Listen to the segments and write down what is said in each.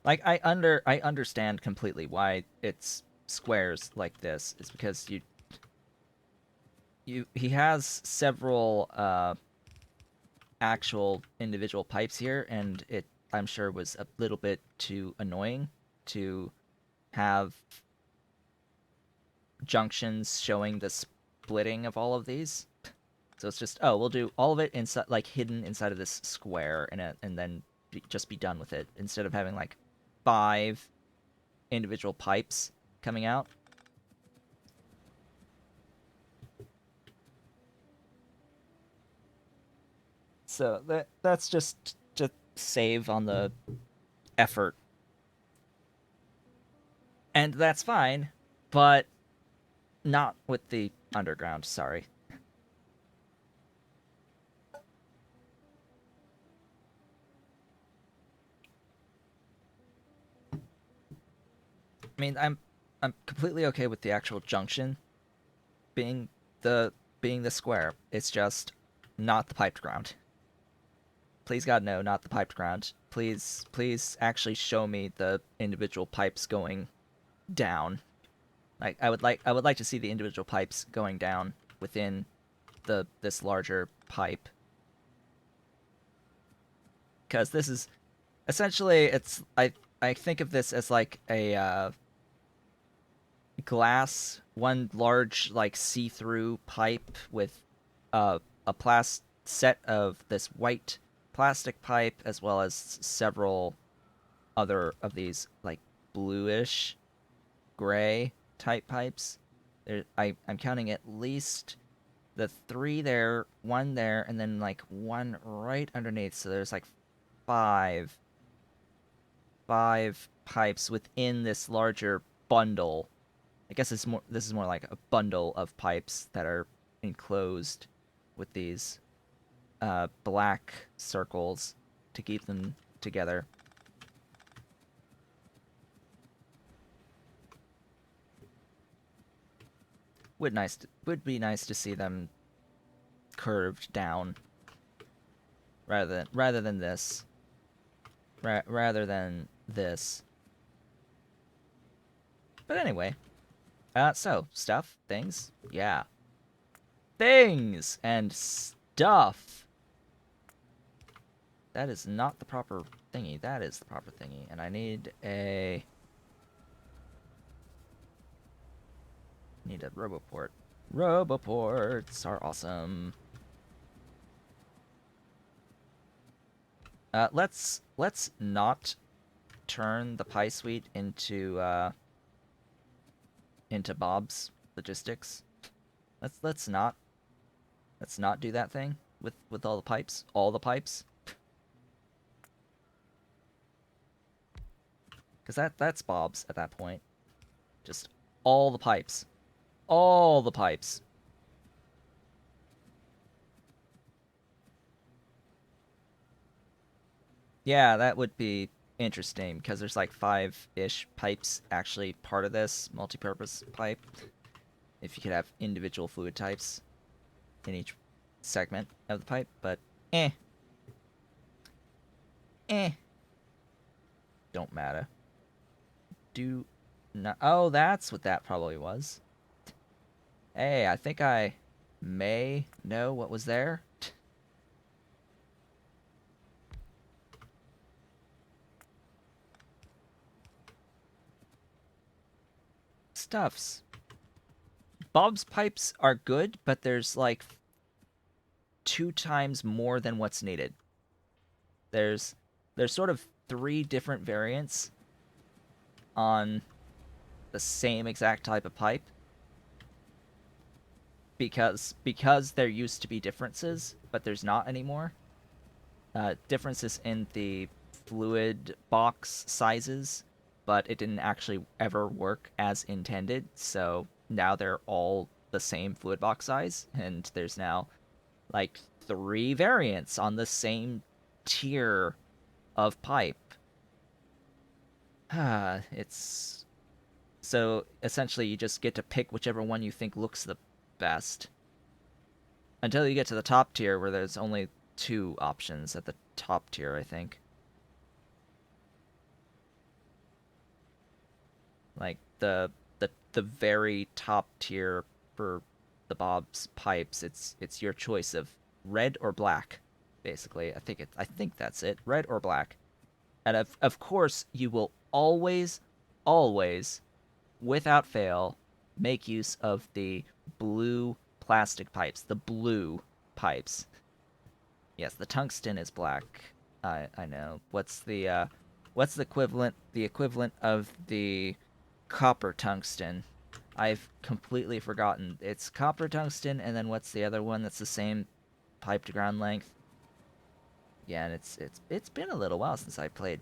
Like I understand completely why it's squares like this. It's because he has several actual individual pipes here, and it I'm sure was a little bit too annoying to have junctions showing the splitting of all of these. So it's just, oh, we'll do all of it inside, like hidden inside of this square, and then just be done with it instead of having like five individual pipes coming out. So that's just save on the effort, and that's fine, but not with the underground. Sorry. I mean, I'm completely okay with the actual junction being the being the square. It's just not the piped ground. Please God, no, not the piped ground. Please actually show me the individual pipes going down. Like I would like to see the individual pipes going down within the this larger pipe, because this is essentially it's I think of this as like a glass, one large like see-through pipe with a set of this white plastic pipe, as well as several other of these like bluish gray type pipes. I'm counting at least the three there, one there, and then like one right underneath. So there's like five five pipes within this larger bundle. I guess it's more. This is more like a bundle of pipes that are enclosed with these black circles to keep them together. Would be nice to see them curved down rather than this. Rather than this. But anyway, so stuff, things, yeah, things and stuff. That is not the proper thingy. That is the proper thingy, and I need a roboport. Roboports are awesome. Let's not turn the Pie Suite into Bob's Logistics. Let's not do that thing with all the pipes, all the pipes, because that's Bob's at that point. Just all the pipes, all the pipes. Yeah, that would be interesting because there's like five-ish pipes actually part of this multi-purpose pipe. If you could have individual fluid types in each segment of the pipe, but eh, eh, don't matter. Do not. Oh, that's what that probably was. Hey, I think I may know what was there. Stuffs. Bob's pipes are good, but there's like two times more than what's needed. There's there's sort of three different variants on the same exact type of pipe, because there used to be differences, but there's not anymore. Differences in the fluid box sizes, but it didn't actually ever work as intended. So now they're all the same fluid box size, and there's now like three variants on the same tier of pipe. It's so essentially you just get to pick whichever one you think looks the best until you get to the top tier, where there's only two options at the top tier, I think. Like the very top tier for the Bob's pipes, it's your choice of red or black, basically. I think that's it, red or black. And of course you will always, without fail, make use of the blue plastic pipes, the blue pipes. Yes, the tungsten is black. I know. What's the equivalent? The equivalent of the copper tungsten. I've completely forgotten. It's copper tungsten, and then what's the other one that's the same pipe to ground length? Yeah, and it's been a little while since I played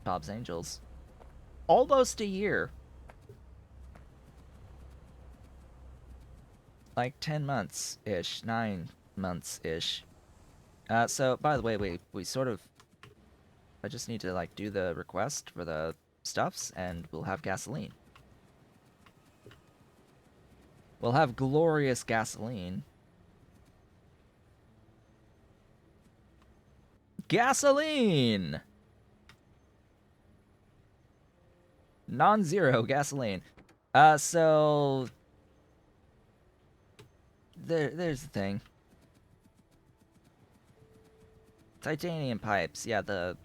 Bob's Angels. Almost a year. Like 10 months ish, 9 months ish. So by the way, we sort of I just need to like do the request for the stuffs and we'll have gasoline. We'll have glorious gasoline. Gasoline! Non-zero gasoline. So there's the thing. Titanium pipes. Yeah, the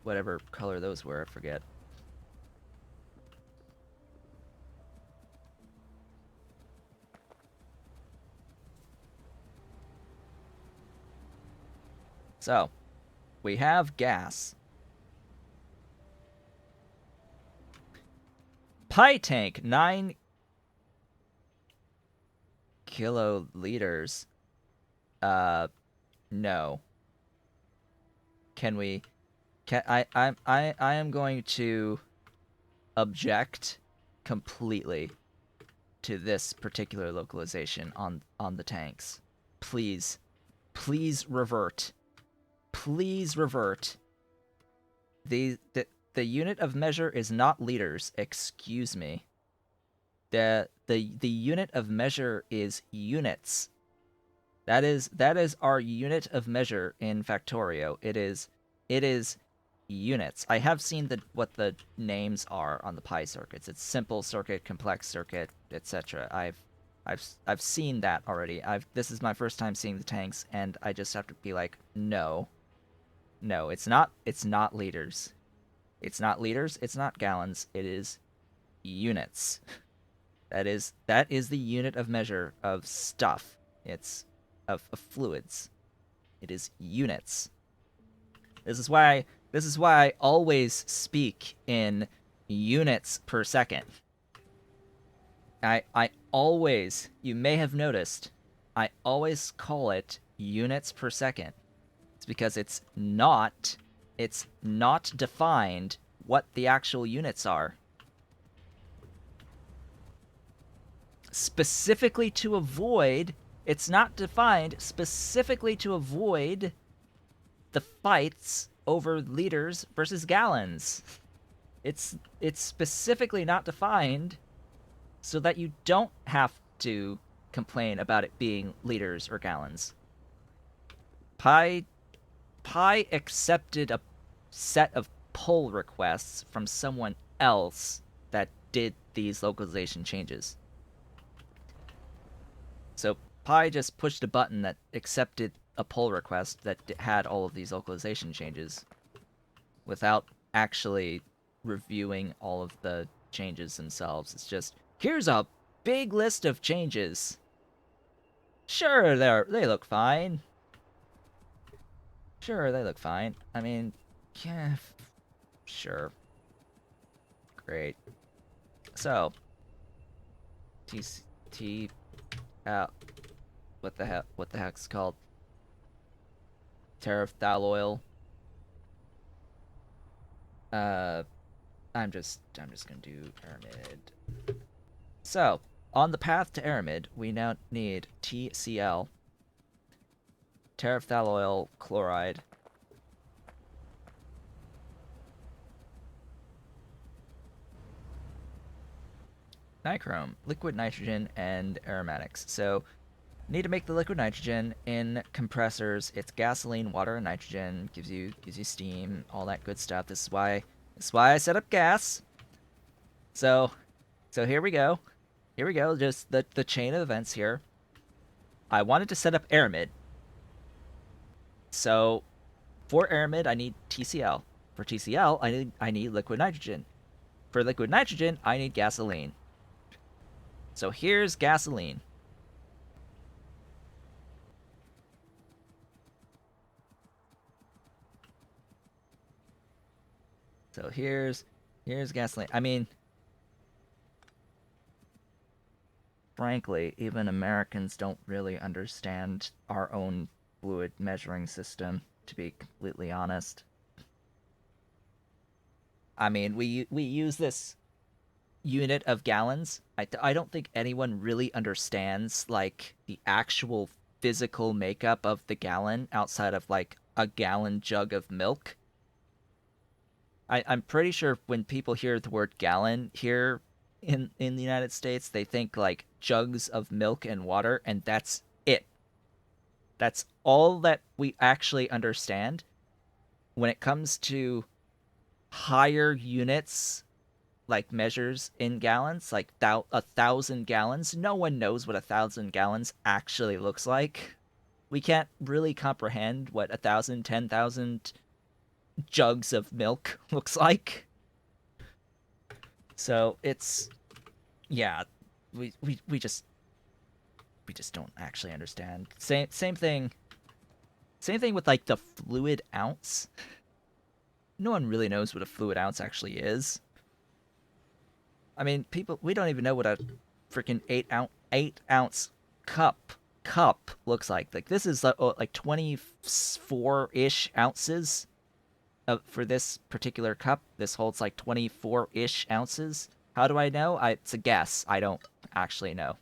whatever color those were, I forget. So, we have gas. Pie tank, 9 kiloliters. No. Can we? Can I am going to object completely to this particular localization on the tanks. Please, please revert. Please revert. The unit of measure is not liters. Excuse me. The unit of measure is units. That is our unit of measure in Factorio. It is units. I have seen what the names are on the Pi circuits. It's simple circuit, complex circuit, etc. I've seen that already. This is my first time seeing the tanks, and I just have to be like, no, it's not liters. It's not liters. It's not gallons. It is units. That is the unit of measure of stuff. It's of fluids. It is units. This is why I always speak in units per second. I always, you may have noticed, I always call it units per second. It's because it's not defined what the actual units are. Specifically to avoid, it's not defined specifically to avoid the fights over liters versus gallons. It's specifically not defined so that you don't have to complain about it being liters or gallons. Pi accepted a set of pull requests from someone else that did these localization changes. So Pi just pushed a button that accepted a pull request that had all of these localization changes without actually reviewing all of the changes themselves. It's just, here's a big list of changes. Sure, they look fine. Sure, they look fine. I mean, yeah, sure. Great. So, what the heck's it called? Tariff-thal oil. I'm just gonna do Aramid. So, on the path to Aramid, we now need TCl, tariff-thal oil chloride, nichrome, liquid nitrogen, and aromatics. So, need to make the liquid nitrogen in compressors. It's gasoline, water, and nitrogen. Gives you steam, all that good stuff. This is why I set up gas. So so here we go. Here we go. Just the chain of events here. I wanted to set up Aramid. So for Aramid, I need TCl. For TCl, I need liquid nitrogen. For liquid nitrogen, I need gasoline. So here's gasoline. So here's gasoline. I mean, frankly, even Americans don't really understand our own fluid measuring system, to be completely honest. I mean, we use this unit of gallons. I don't think anyone really understands like the actual physical makeup of the gallon outside of like a gallon jug of milk. I'm pretty sure when people hear the word gallon here in the United States, they think like jugs of milk and water, and that's it. That's all that we actually understand when it comes to higher units, like measures in gallons, like 1,000 gallons. No one knows what 1,000 gallons actually looks like. We can't really comprehend what 1,000, 10,000 jugs of milk looks like. So it's yeah, we just don't actually understand. Same thing with like the fluid ounce. No one really knows what a fluid ounce actually is. I mean, we don't even know what a freaking 8 ounce cup looks like. Like this is like 24-ish ounces for this particular cup. This holds like 24-ish ounces. How do I know? It's a guess. I don't actually know.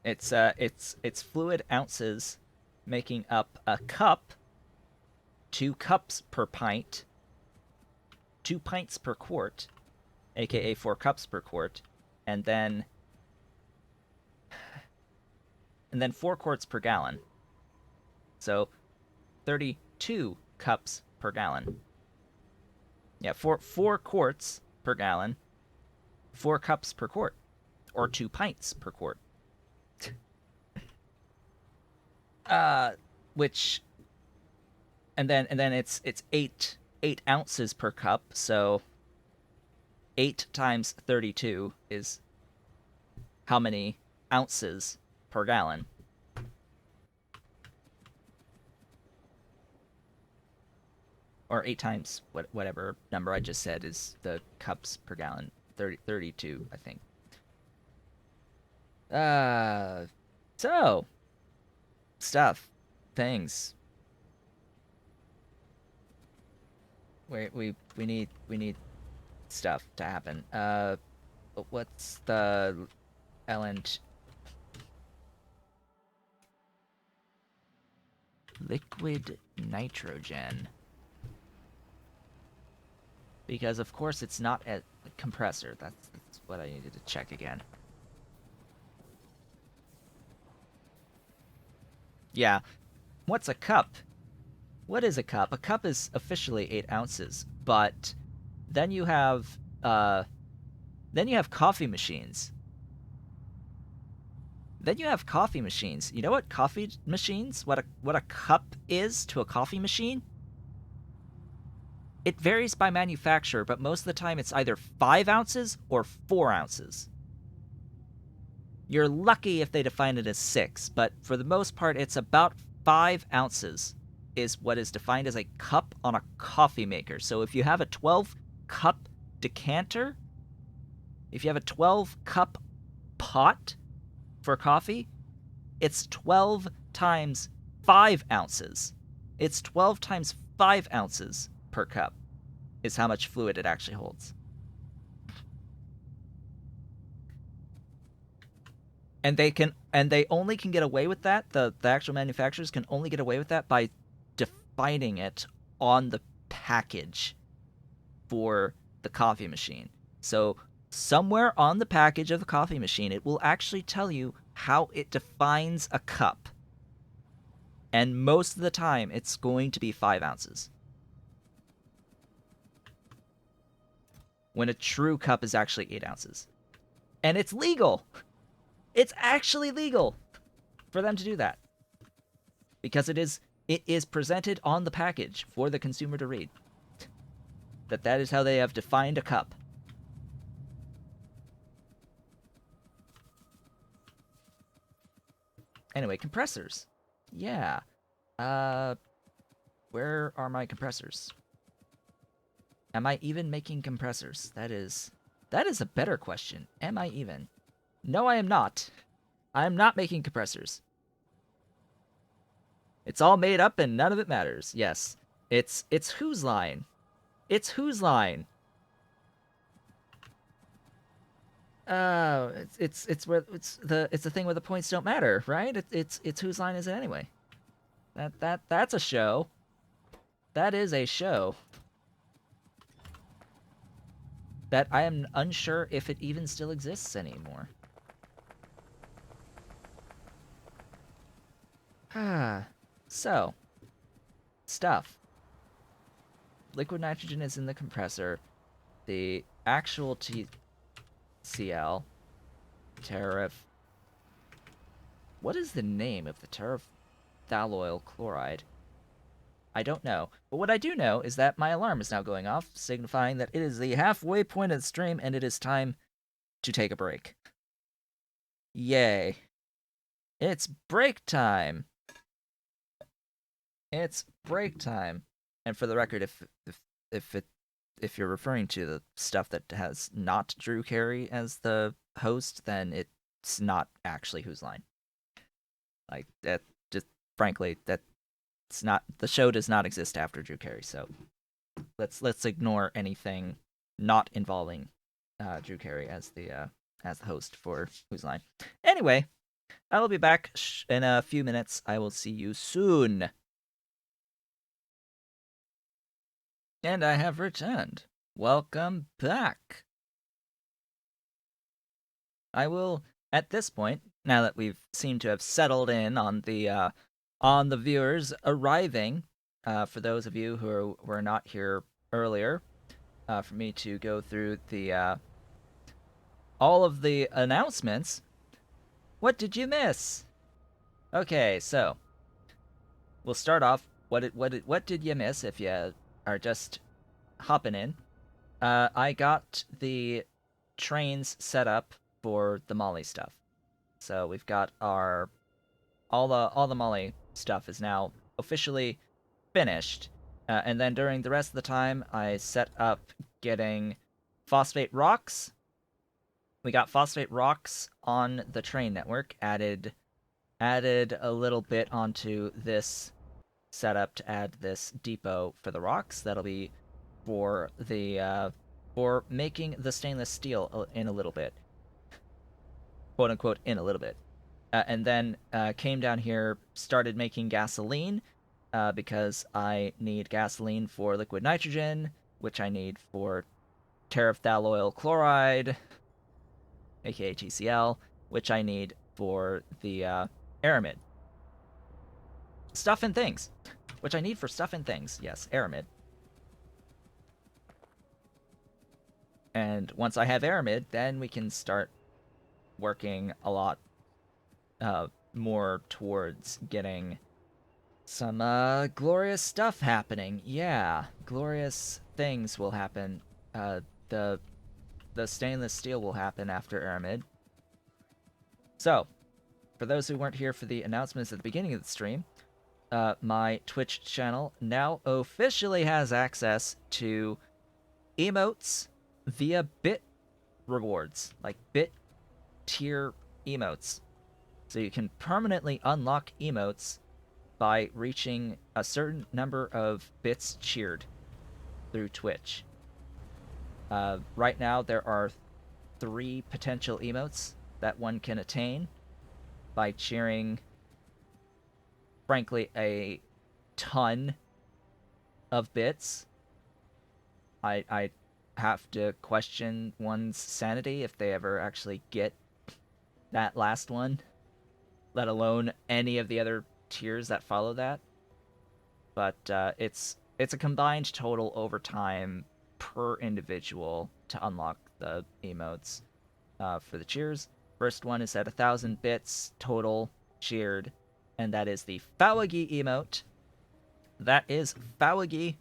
It's fluid ounces making up a cup, 2 cups per pint, 2 pints per quart, aka 4 cups per quart, and then 4 quarts per gallon. So 32 cups per gallon. Yeah, four quarts per gallon, 4 cups per quart, or 2 pints per quart. Uh, which and then it's 8 ounces per cup. So 8 times 32 is how many ounces per gallon. Or 8 times whatever number I just said is the cups per gallon. 32, I think. Uh, so stuff, things. We need stuff to happen. What's the LNG? Liquid nitrogen. Because of course it's not a compressor. That's what I needed to check again. Yeah. What's a cup? What is a cup? A cup is officially 8 ounces, but then you have uh then you have coffee machines. Then you have coffee machines. You know what coffee machines? What a cup is to a coffee machine? It varies by manufacturer, but most of the time it's either 5 ounces or 4 ounces. You're lucky if they define it as 6, but for the most part, it's about 5 ounces is what is defined as a cup on a coffee maker. So if you have a 12-cup decanter, if you have a 12-cup pot for coffee, it's 12 times 5 ounces. It's 12 times 5 ounces per cup is how much fluid it actually holds. And they only can get away with that. The actual manufacturers can only get away with that by defining it on the package for the coffee machine. So somewhere on the package of the coffee machine, it will actually tell you how it defines a cup. And most of the time, it's going to be 5 ounces. When a true cup is actually 8 ounces. And it's legal. It's actually legal for them to do that. Because it is presented on the package for the consumer to read. That is how they have defined a cup. Anyway, compressors. Yeah. Where are my compressors? Am I even making compressors? That is a better question. Am I even? No, I am not. I am not making compressors. It's all made up and none of it matters. Yes. It's whose line? It's whose line? It's where it's the thing where the points don't matter, right? It's whose line is it anyway? That's a show. That is a show. That I am unsure if it even still exists anymore. So, stuff. Liquid nitrogen is in the compressor. The actual TCl, tariff. What is the name of the terephthaloyl chloride? I don't know. But what I do know is that my alarm is now going off, signifying that it is the halfway point of the stream and it is time to take a break. Yay. It's break time. It's break time. And for the record, if you're referring to the stuff that has not Drew Carey as the host, then it's not actually Whose Line. Like that, just frankly, that's not, the show does not exist after Drew Carey. So let's ignore anything not involving Drew Carey as the host for Whose Line. Anyway, I will be back in a few minutes. I will see you soon. And I have returned. Welcome back. I will, at this point, now that we've seemed to have settled in on the viewers arriving, for those of you who were not here earlier, for me to go through the all of the announcements. What did you miss? Okay, so we'll start off. What did you miss if you are just hopping in? I got the trains set up for the moly stuff. So we've got all the moly stuff is now officially finished. And then during the rest of the time, I set up getting phosphate rocks. We got phosphate rocks on the train network, added a little bit onto this setup to add this depot for the rocks. That'll be for the for making the stainless steel in a little bit, quote unquote, in a little bit. And then came down here, started making gasoline, because I need gasoline for liquid nitrogen, which I need for terephthaloyl chloride, aka TCl, which I need for the Aramid. Stuff and things, which I need for stuff and things. Yes, Aramid. And once I have Aramid, then we can start working a lot more towards getting some glorious stuff happening. Yeah, glorious things will happen. The stainless steel will happen after Aramid. So, for those who weren't here for the announcements at the beginning of the stream, my Twitch channel now officially has access to emotes via bit rewards, like bit tier emotes. So you can permanently unlock emotes by reaching a certain number of bits cheered through Twitch. Right now there are 3 potential emotes that one can attain by cheering, frankly, a ton of bits. I have to question one's sanity if they ever actually get that last one. let alone any of the other tiers that follow that. But it's a combined total over time per individual to unlock the emotes for the cheers. First one is at 1,000 bits total cheered, and that is the Fawagi emote. That is Fawagi.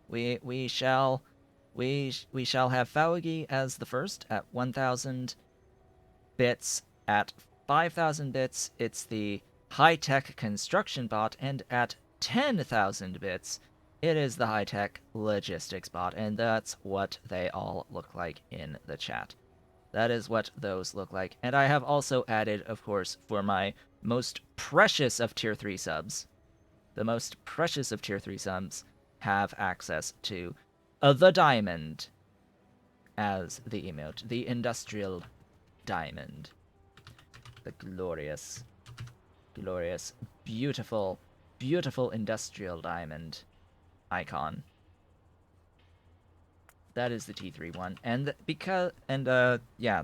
We shall have Fawagi as the first at 1,000 bits. At 5,000 bits, it's the high-tech construction bot, and at 10,000 bits, it is the high-tech logistics bot, and that's what they all look like in the chat. That is what those look like. And I have also added, of course, for my most precious of Tier 3 subs, the most precious of Tier 3 subs have access to the diamond as the emote. The industrial diamond. The glorious, glorious, beautiful, beautiful industrial diamond icon. That is the T3 one, and yeah,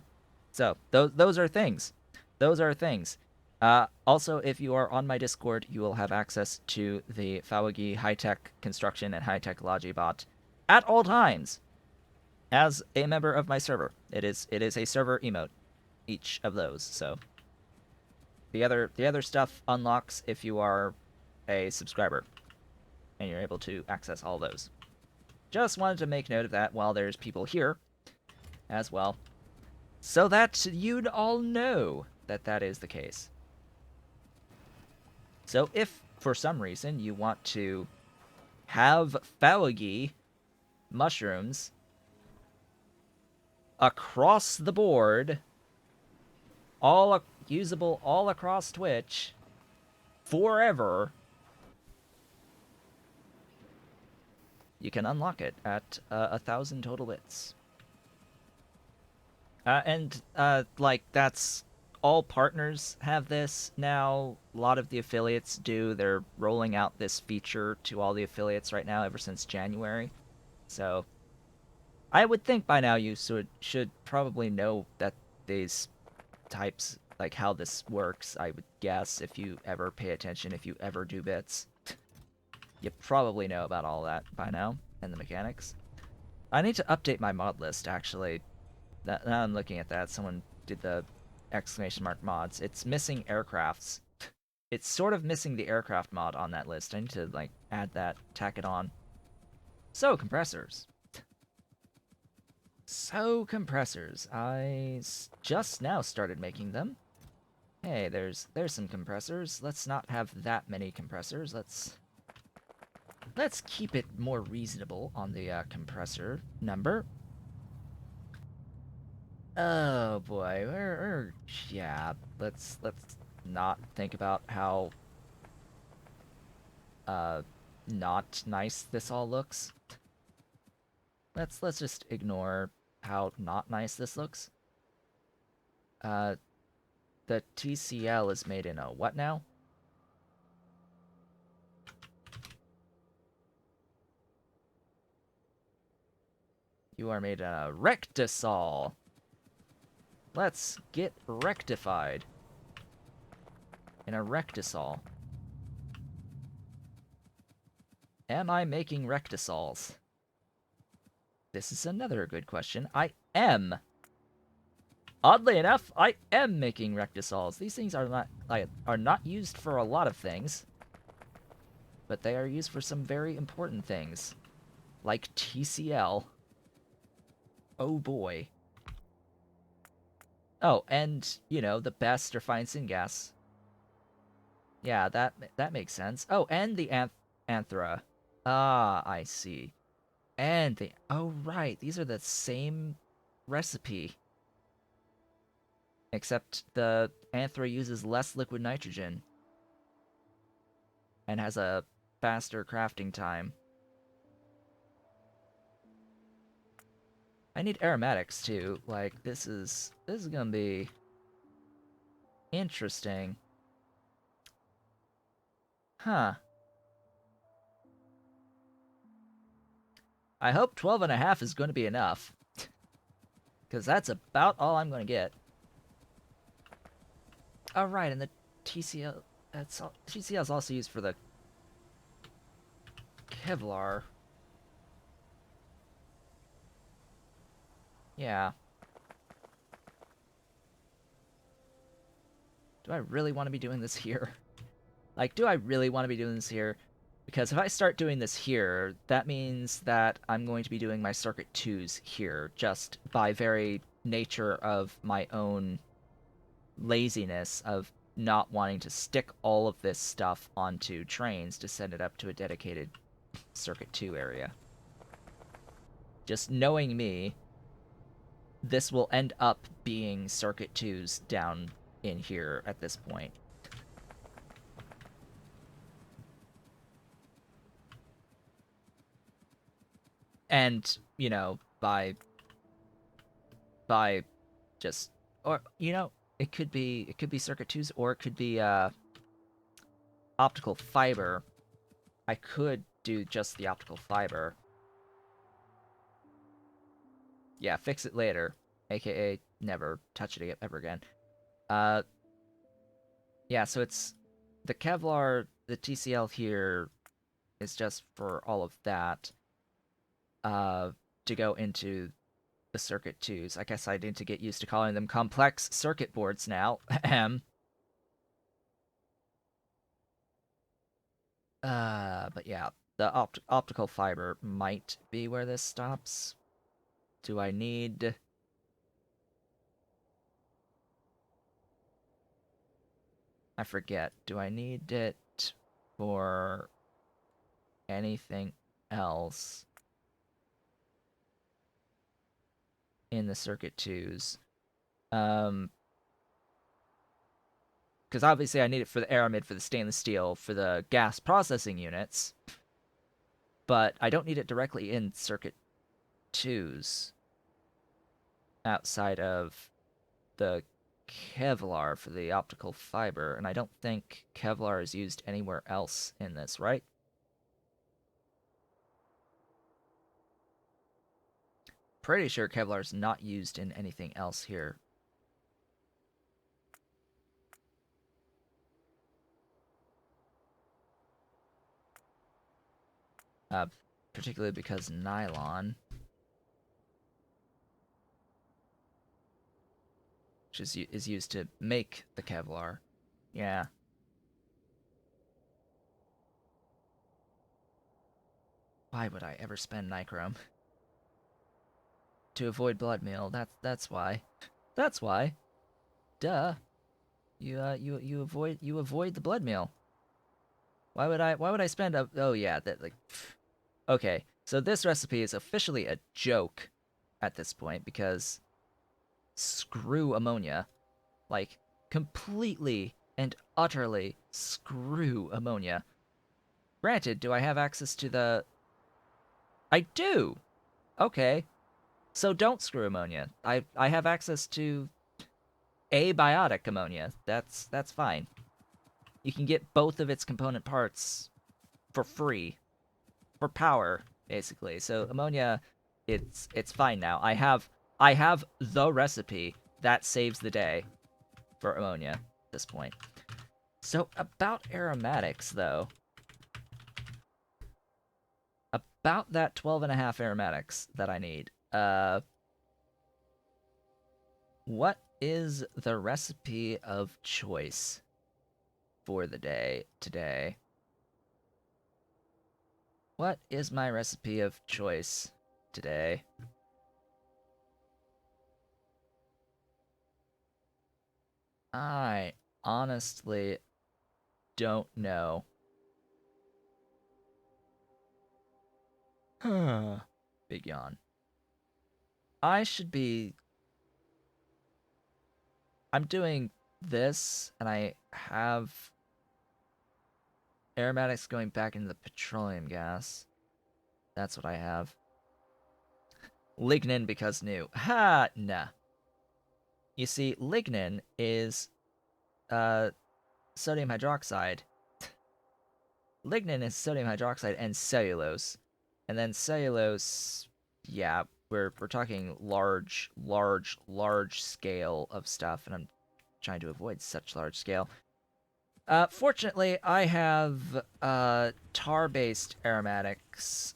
so those are things. Those are things. Also, if you are on my Discord, you will have access to the Fawagi high-tech construction and high-tech logi bot at all times as a member of my server. It is a server emote, each of those. So the other stuff unlocks if you are a subscriber, and you're able to access all those. Just wanted to make note of that while there's people here as well, so that you'd all know that that is the case. So if, for some reason, you want to have Fawagi mushrooms across the board, all usable all across Twitch, forever, you can unlock it at 1,000 total bits. Like, that's all partners have this now. A lot of the affiliates do. They're rolling out this feature to all the affiliates right now ever since January. So I would think by now you should probably know that these types, like how this works, I would guess, if you ever pay attention, if you ever do bits. You probably know about all that by now, and the mechanics. I need to update my mod list, actually. Now I'm looking at that, someone did the exclamation mark mods. It's missing aircrafts. It's sort of missing the aircraft mod on that list. I need to, like, add that, tack it on. So, compressors. So, compressors. I just now started making them. Hey, there's some compressors. Let's not have that many compressors. Let's keep it more reasonable on the compressor number. Oh boy, yeah. Let's not think about how not nice this all looks. Let's just ignore how not nice this looks. The TCL is made in a what now? You are made in a rectisol. Let's get rectified in a rectisol. Am I making rectisols? This is another good question. I am. Oddly enough, I am making rectisols. These things are not used for a lot of things, but they are used for some very important things, like TCL. Oh boy. Oh, and, you know, the best refined syngas. Yeah, that makes sense. Oh, and the anthra. Ah, I see. And the... Oh, right. These are the same recipe. Except the anthra uses less liquid nitrogen. And has a faster crafting time. I need aromatics, too. Like, this is gonna be... interesting. Huh. I hope 12.5 is going to be enough. Because that's about all I'm going to get. Alright, and TCL. TCL is also used for the Kevlar. Yeah. Do I really want to be doing this here? Like, do I really want to be doing this here? Because if I start doing this here, that means that I'm going to be doing my Circuit 2s here, just by very nature of my own laziness of not wanting to stick all of this stuff onto trains to send it up to a dedicated Circuit 2 area. Just knowing me, this will end up being Circuit 2s down in here at this point. And, you know, by just, or, you know, it could be Circuit 2s, or it could be optical fiber. I could do just the optical fiber. Yeah, fix it later, aka never touch it ever again. Uh, yeah, so it's the Kevlar, the TCL here is just for all of that. To go into the Circuit 2s. I guess I need to get used to calling them complex circuit boards now. But yeah, the optical fiber might be where this stops. Do I need... I forget. Do I need it for anything else in the Circuit 2s? Because obviously I need it for the Aramid, for the stainless steel, for the gas processing units, but I don't need it directly in Circuit 2s outside of the Kevlar for the optical fiber, and I don't think Kevlar is used anywhere else in this, right? Pretty sure Kevlar is not used in anything else here. Uh, Particularly because nylon, which is used to make the Kevlar. Yeah. Why would I ever spend nichrome? To avoid blood meal. That's why. That's why. Duh. You avoid the blood meal. Why would I spend a oh yeah, that like okay. So this recipe is officially a joke at this point because screw ammonia. Like completely and utterly screw ammonia. Granted, do I have access to the I do. Okay. So don't screw ammonia. I have access to abiotic ammonia. That's fine. You can get both of its component parts for free, for power, basically. So ammonia, it's fine now. I have the recipe that saves the day for ammonia at this point. So about aromatics though, about that 12 and a half aromatics that I need. What is the recipe of choice for the day today? What is my recipe of choice today? I honestly don't know. Big yawn. I should be... I'm doing this, and I have aromatics going back into the petroleum gas. That's what I have. Lignin because new. Ha! Nah. You see, lignin is uh, sodium hydroxide. Lignin is sodium hydroxide and cellulose. And then cellulose, yeah, we're talking large scale of stuff, and I'm trying to avoid such large scale. Fortunately, I have tar-based aromatics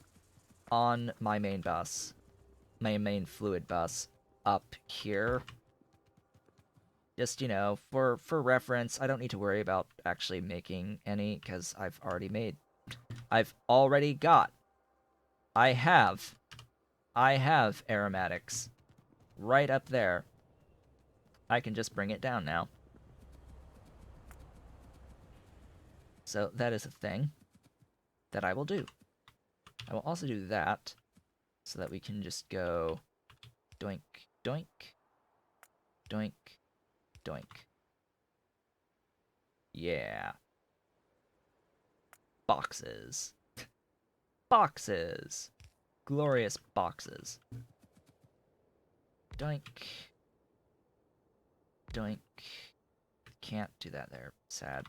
on my main bus, my main fluid bus up here. Just, for reference, I don't need to worry about actually making any because I've already got. I have aromatics right up there. I can just bring it down now. So that is a thing that I will do. I will also do that so that we can just go doink, doink, doink, doink. Yeah. Boxes. Boxes. Glorious boxes. Doink. Doink. Can't do that there. Sad.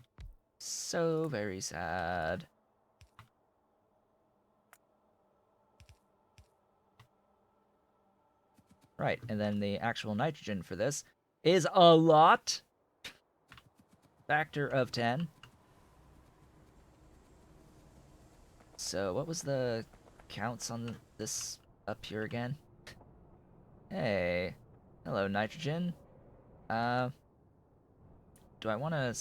So very sad. Right, and then the actual nitrogen for this is a lot. Factor of 10. So what was the counts on this up here again? Hey. Hello, nitrogen. Do I want to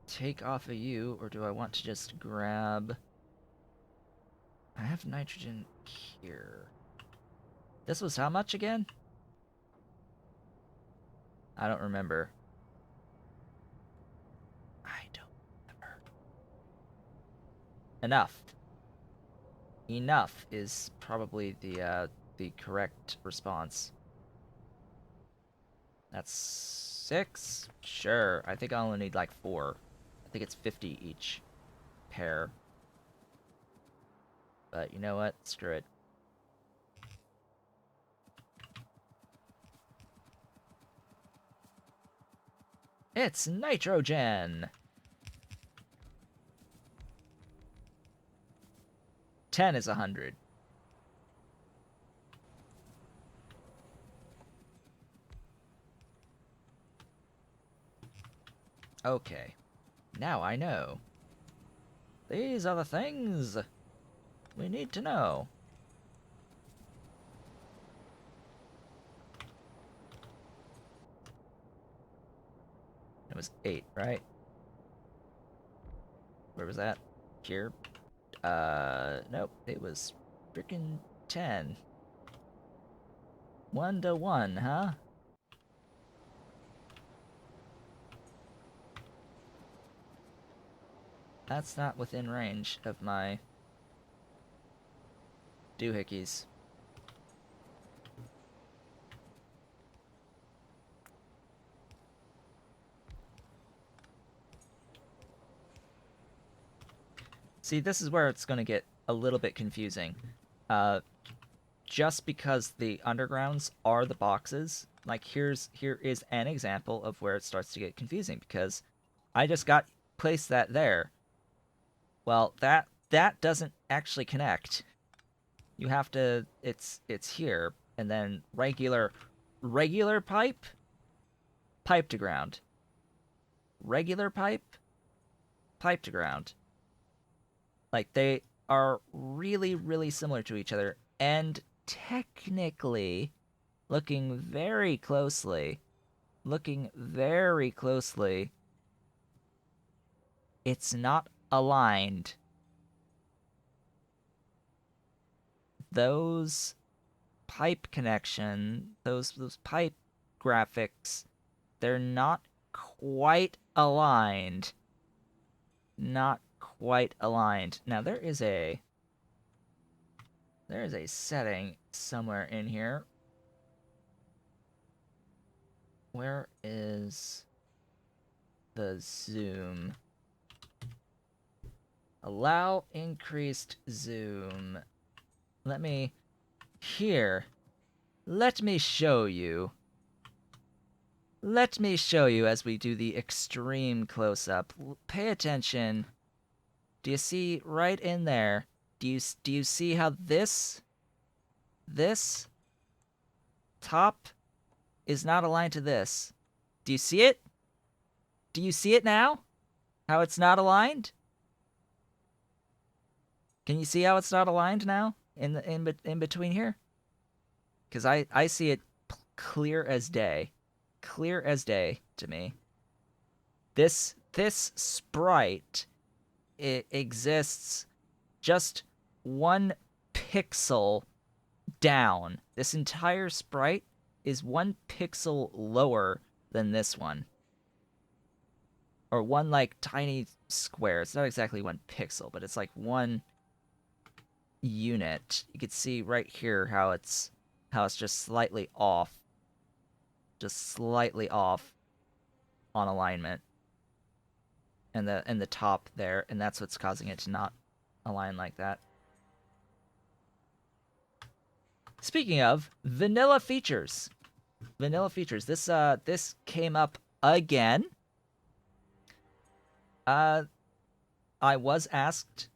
take off of you, or do I want to just grab... I have nitrogen here. This was how much again? I don't remember. I don't remember. Enough. Enough is probably the correct response. That's 6? Sure. I think I only need like 4. I think it's 50 each pair. But you know what? Screw it. It's nitrogen! 10 is 100. Okay. Now I know. These are the things we need to know. It was 8, right? Where was that? Here? Nope. It was freaking 10. 1 to 1, huh? That's not within range of my doohickeys. See, this is where it's going to get a little bit confusing. Just because the undergrounds are the boxes, like here is an example of where it starts to get confusing because I just placed that there. Well, that doesn't actually connect. You have to it's here and then regular pipe to ground. Regular pipe to ground. Like they are really really similar to each other and technically looking very closely it's not aligned. Those pipe those pipe graphics, they're not quite aligned. Not quite aligned. Now there is a setting somewhere in here. Where is the zoom? Allow increased zoom. Let me show you. Let me show you as we do the extreme close-up. Pay attention. Do you see right in there? Do you see how this top is not aligned to this? Do you see it? Do you see it now? How it's not aligned? Can you see how it's not aligned now in between here? Because I see it clear as day, to me. This sprite, it exists just 1 pixel down. This entire sprite is 1 pixel lower than this one. Or one like tiny square. It's not exactly 1 pixel, but it's like one unit. You can see right here how it's just slightly off. Just slightly off on alignment. And the top there, and that's what's causing it to not align like that. Speaking of vanilla features. This came up again. I was asked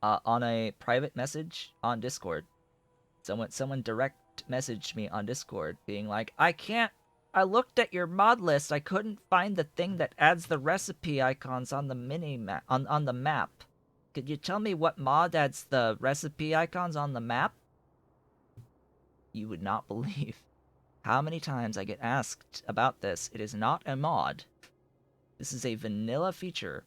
on a private message on Discord. Someone direct messaged me on Discord being like, I looked at your mod list. I couldn't find the thing that adds the recipe icons on the on the map. Could you tell me what mod adds the recipe icons on the map? You would not believe how many times I get asked about this. It is not a mod. This is a vanilla feature.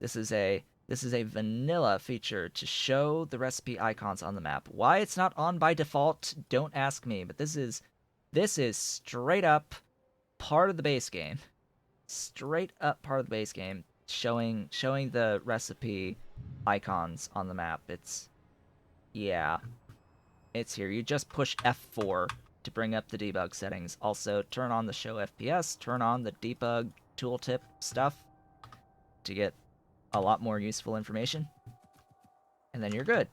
This is a vanilla feature to show the recipe icons on the map. Why it's not on by default, don't ask me, but this is straight up part of the base game. Straight up part of the base game, showing the recipe icons on the map. It's here. You just push F4 to bring up the debug settings. Also, turn on the show FPS, turn on the debug tooltip stuff to get a lot more useful information. And then you're good.